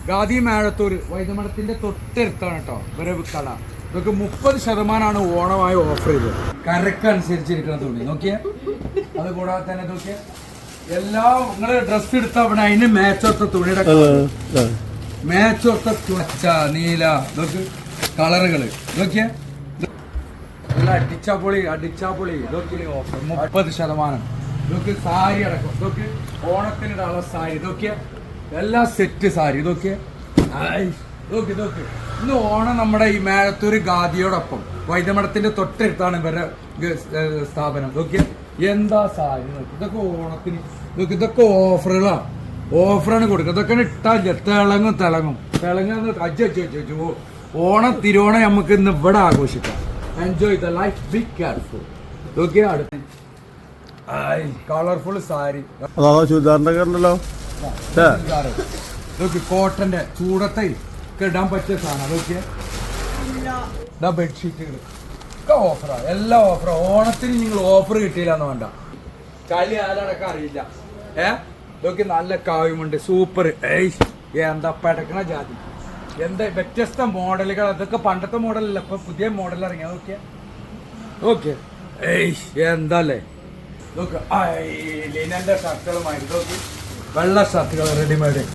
ഗാദി മേഴത്തൂർ വൈദ്യമഠത്തിന്റെ തൊട്ടടുത്താണ് കേട്ടോ ഇവരെ കട. ഇതൊക്കെ 30% ഓണമായി ഓഫർ ചെയ്തത്. കരക്കനുസരിച്ചിരിക്കുന്ന തുണി നോക്കിയേ. അത് കൂടാതെ തന്നെ നോക്കിയേ എല്ലാ നിങ്ങള് ഡ്രസ് എടുത്ത അവിടെ അതിന് മാച്ചൊത്ത തുണിയുടെ മാച്ചൊത്ത പച്ച നീല നോക്ക് കളറുകള് നോക്കിയേ. അടിച്ചാപ്പൊളി ഇതൊക്കെ ഓഫർ 30%. ഇതൊക്കെ സാരി അടക്കം ഇതൊക്കെ ഓണത്തിനുള്ള സാരി ഇതൊക്കെ എല്ലാ സെറ്റ് സാരി ഇതൊക്കെ ഇതൊക്കെ ഇന്ന് ഓണം നമ്മുടെ ഈ മേഴത്തൂര് ഗാദിയോടൊപ്പം വൈദ്യമഠത്തിന്റെ തൊട്ടടുത്താണ് ഇവരുടെ സ്ഥാപനം. ഇതൊക്കെ എന്താ സാരി നോക്കി ഇതൊക്കെ ഓണത്തിന് ഇതൊക്കെ ഓഫറാണ് കൊടുക്കുക. ഇതൊക്കെ ഇട്ടാ തിളങ്ങും അജ്ജോ ഓണം തിരുവോണം നമുക്ക് ഇന്ന് ഇവിടെ ആഘോഷിക്കാം. Enjoy the life, be careful. ഇതൊക്കെ അടുത്ത് കളർഫുൾ സാരി ഇതൊക്കെ കോട്ടന്റെ ചൂടത്തെ ഇടാൻ പറ്റിയ സാധനം. അതൊക്കെ ബെഡ്ഷീറ്റുകൾ ഒക്കെ ഓഫറാ, എല്ലാം ഓഫറാ. ഓണത്തിന് നിങ്ങൾ ഓഫർ കിട്ടിയില്ലെന്ന് വേണ്ട. കളി ആരടക്കം അറിയില്ല. ഇതൊക്കെ നല്ല കാവ്യമുണ്ട്, സൂപ്പർ. എന്താ പെടക്കണ ജാതി, എന്താ വ്യത്യസ്ത മോഡലുകൾ. അതൊക്കെ പണ്ടത്തെ മോഡലല്ല, ഇപ്പൊ പുതിയ മോഡൽ ഇറങ്ങിയ നോക്കിയ ഓക്കെ. എന്താല്ലേ നോക്ക് ലിനന്റെ ഷർട്ടുകളുമായി വെള്ള ഷർട്ടുകൾ റെഡിമെയ്ഡ്.